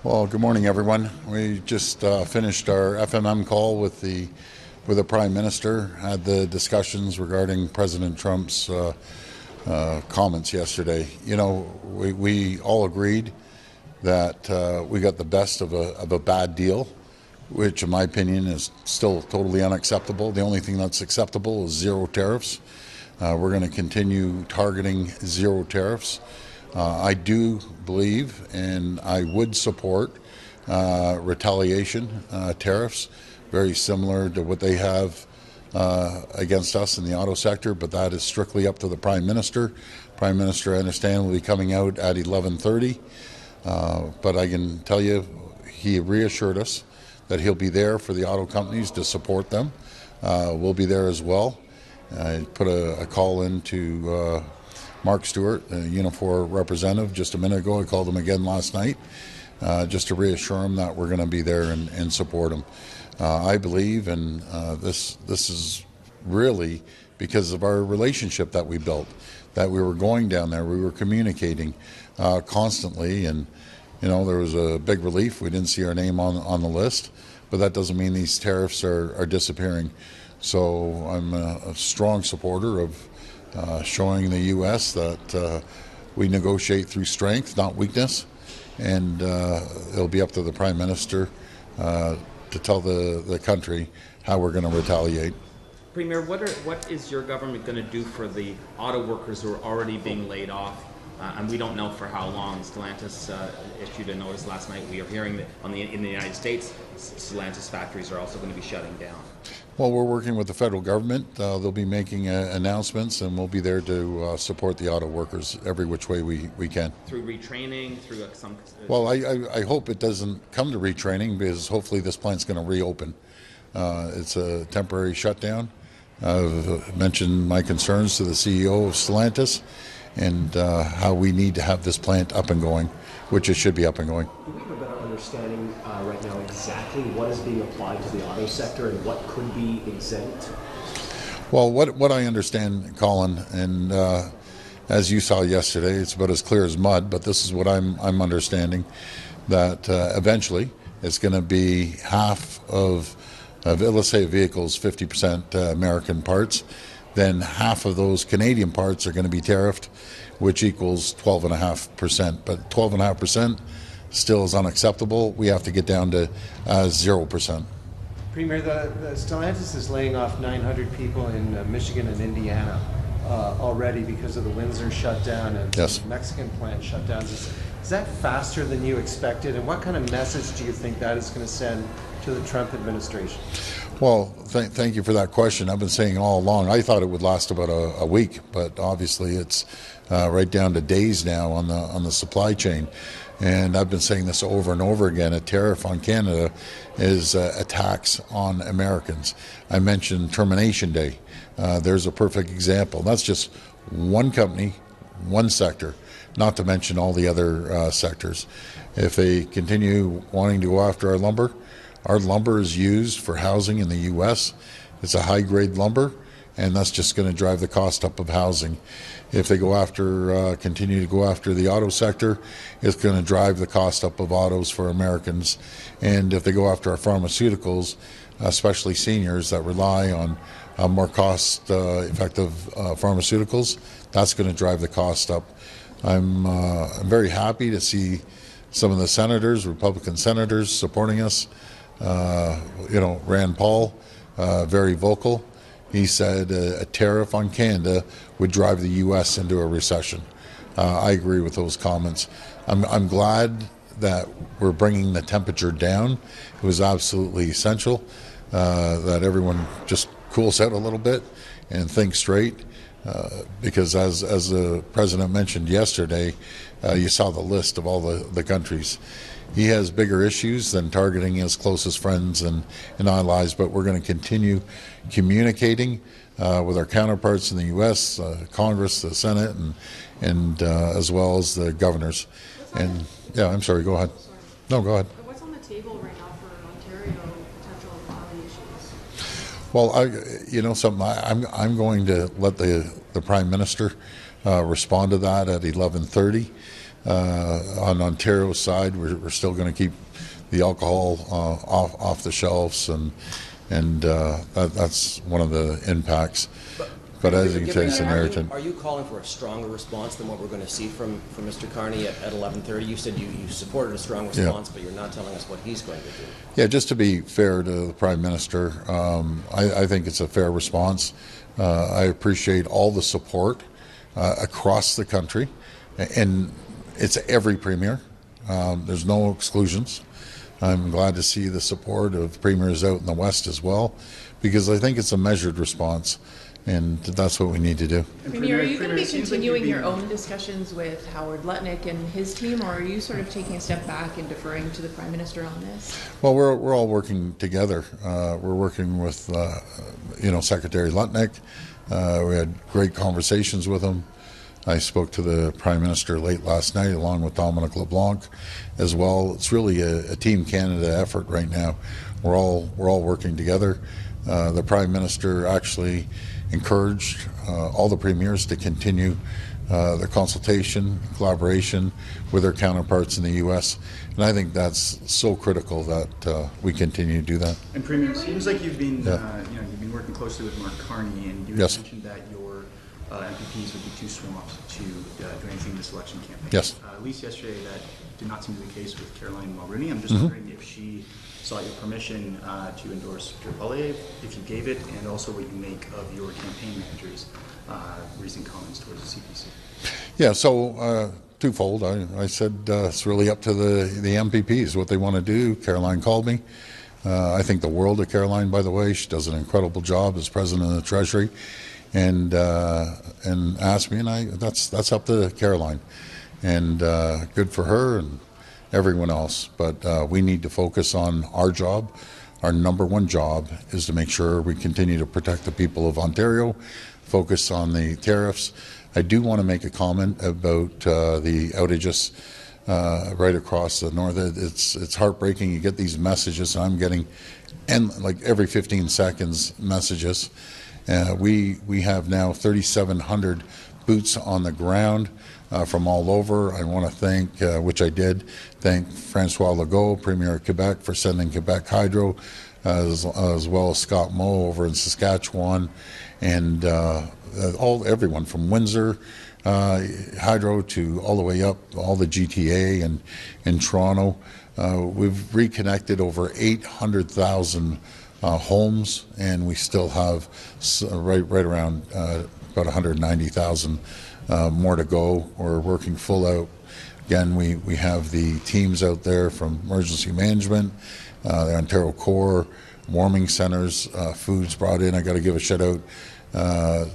Well, good morning, everyone. We just finished our FMM call with the Prime Minister. Had the discussions regarding President Trump's comments yesterday. You know, we all agreed that we got the best of a bad deal, which, in my opinion, is still totally unacceptable. The only thing that's acceptable is zero tariffs. We're going to continue targeting zero tariffs. I do believe, and I would support retaliation tariffs, very similar to what they have against us in the auto sector, but that is strictly up to the Prime Minister. Prime Minister, I understand, will be coming out at 11:30, but I can tell you he reassured us that he'll be there for the auto companies to support them. We'll be there as well. I put a call into Mark Stewart, the Unifor representative, just a minute ago. I called him again last night just to reassure him that we're going to be there and support him. I believe, and this is really because of our relationship that we built, that we were going down there, we were communicating constantly, and there was a big relief. We didn't see our name on the list, but that doesn't mean these tariffs are disappearing. So I'm a strong supporter of showing the U.S. that we negotiate through strength, not weakness, and it'll be up to the Prime Minister to tell the country how we're going to retaliate. Premier, what is your government going to do for the auto workers who are already being laid off? And we don't know for how long. Stellantis issued a notice last night. We are hearing that in the United States, Stellantis factories are also going to be shutting down. Well, we're working with the federal government. They'll be making announcements, and we'll be there to support the auto workers every which way we can. Through retraining, through some... Well, I hope it doesn't come to retraining, because hopefully this plant's going to reopen. It's a temporary shutdown. I've mentioned my concerns to the CEO of Stellantis, and how we need to have this plant up and going, which it should be up and going. Do we have a better understanding right now exactly what is being applied to the auto sector and what could be exempt? Well, what I understand, Colin, and as you saw yesterday, it's about as clear as mud, but this is what I'm understanding, that eventually it's going to be half of, let's say, vehicles, 50% American parts. Then half of those Canadian parts are going to be tariffed, which equals 12.5%. But 12.5% still is unacceptable. We have to get down to 0%. Premier, the Stellantis is laying off 900 people in Michigan and Indiana already because of the Windsor shutdown and yes. Mexican plant shutdowns. Is that faster than you expected? And what kind of message do you think that is going to send to the Trump administration? Well, thank you for that question. I've been saying all along, I thought it would last about a week, but obviously it's right down to days now on the supply chain. And I've been saying this over and over again. A tariff on Canada is a tax on Americans. I mentioned Termination Day. There's a perfect example. That's just one company, one sector, not to mention all the other sectors. If they continue wanting to go after our lumber is used for housing in the U.S. It's a high-grade lumber, and that's just going to drive the cost up of housing. If they continue to go after the auto sector, it's going to drive the cost up of autos for Americans. And if they go after our pharmaceuticals, especially seniors that rely on more cost-effective pharmaceuticals, that's going to drive the cost up. I'm very happy to see some of the senators, Republican senators, supporting us. Rand Paul, very vocal. He said a tariff on Canada would drive the U.S. into a recession. I agree with those comments. I'm glad that we're bringing the temperature down. It was absolutely essential that everyone just cools out a little bit and thinks straight. Because as the president mentioned yesterday, you saw the list of all the countries. He has bigger issues than targeting his closest friends and allies, but we're going to continue communicating with our counterparts in the U.S., Congress, the Senate, and as well as the governors. And yeah, I'm sorry, go ahead. No, go ahead. What's on the table right now for Ontario potential retaliations? Well, something. I'm going to let the Prime Minister respond to that at 11:30. On Ontario's side, we're still going to keep the alcohol off the shelves, and that's one of the impacts. But as you can say, Samaritan. Are you calling for a stronger response than what we're going to see from Mr. Carney at 11:30? You said you supported a strong response, but you're not telling us what he's going to do. Yeah, just to be fair to the Prime Minister, I think it's a fair response. I appreciate all the support across the country, and it's every premier. There's no exclusions. I'm glad to see the support of premiers out in the West as well, because I think it's a measured response, and that's what we need to do. Premier, are you going to be continuing your own discussions with Howard Lutnick and his team, or are you sort of taking a step back and deferring to the Prime Minister on this? Well, we're all working together. We're working with, Secretary Lutnick. We had great conversations with him. I spoke to the Prime Minister late last night, along with Dominic LeBlanc as well. It's really a Team Canada effort right now. We're all working together. The Prime Minister actually encouraged all the premiers to continue their consultation, collaboration with their counterparts in the U.S. And I think that's so critical that we continue to do that. And Premier, it seems like you've been you've been working closely with Mark Carney, and you mentioned that your MPPs would be too swamped to do anything in this election campaign. Yes. At least yesterday, that did not seem to be the case with Caroline Mulroney. I'm just wondering if she sought your permission to endorse Pierre Poilievre, if you gave it, and also what you make of your campaign manager's recent comments towards the CPC. Yeah, so twofold. I said it's really up to the MPPs what they want to do. Caroline called me. I think the world of Caroline, by the way. She does an incredible job as president of the Treasury, and asked me, and that's up to Caroline, and good for her and everyone else. But we need to focus on our job. Our number one job is to make sure we continue to protect the people of Ontario, focus on the tariffs. I do want to make a comment about the outages right across the north. It's heartbreaking. You get these messages, and I'm getting like every 15 seconds messages. We have now 3,700 boots on the ground from all over. I want to thank, which I did, thank Francois Legault, Premier of Quebec, for sending Quebec Hydro, as well as Scott Moe over in Saskatchewan, and everyone from Windsor Hydro to all the way up, all the GTA and in Toronto. We've reconnected over 800,000 homes, and we still have right around about 190,000 more to go. We're working full out. Again, we have the teams out there from emergency management, the Ontario Corps, warming centers, foods brought in. I got to give a shout out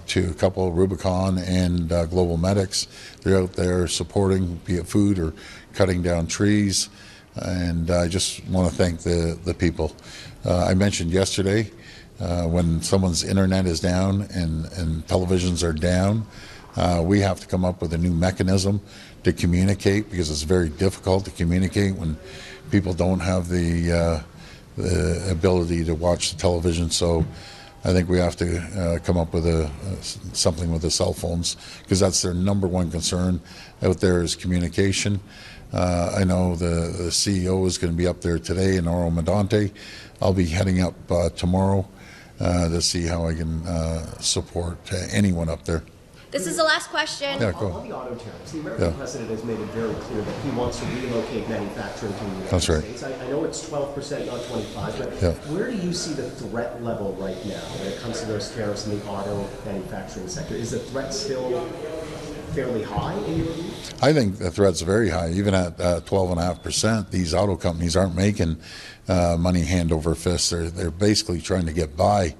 to a couple, Rubicon and Global Medics. They're out there supporting, be it food or cutting down trees. And I just want to thank the people. I mentioned yesterday when someone's internet is down and televisions are down, we have to come up with a new mechanism to communicate, because it's very difficult to communicate when people don't have the ability to watch the television. So I think we have to come up with something with the cell phones, because that's their number one concern out there is communication. I know the CEO is going to be up there today in Oro Medonte. I'll be heading up tomorrow to see how I can support anyone up there. This is the last question. Yeah, go. On the auto tariffs, the American president has made it very clear that he wants to relocate manufacturing to the United States. I know it's 12%, not 25%, but where do you see the threat level right now when it comes to those tariffs in the auto manufacturing sector? Is the threat still fairly high in your view? I think the threat's very high. Even at 12.5%, these auto companies aren't making money hand over fist. They're basically trying to get by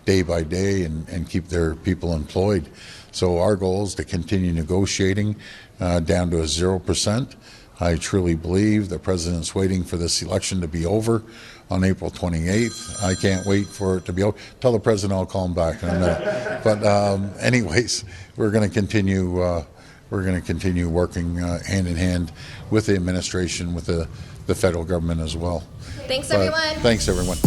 day by day and keep their people employed. So our goal is to continue negotiating down to a 0%. I truly believe the president's waiting for this election to be over on April 28th. I can't wait for it to be over. Tell the president I'll call him back in a minute. But anyways, we're going to continue. We're going to continue working hand in hand with the administration, with the federal government as well. Thanks, everyone. Thanks, everyone.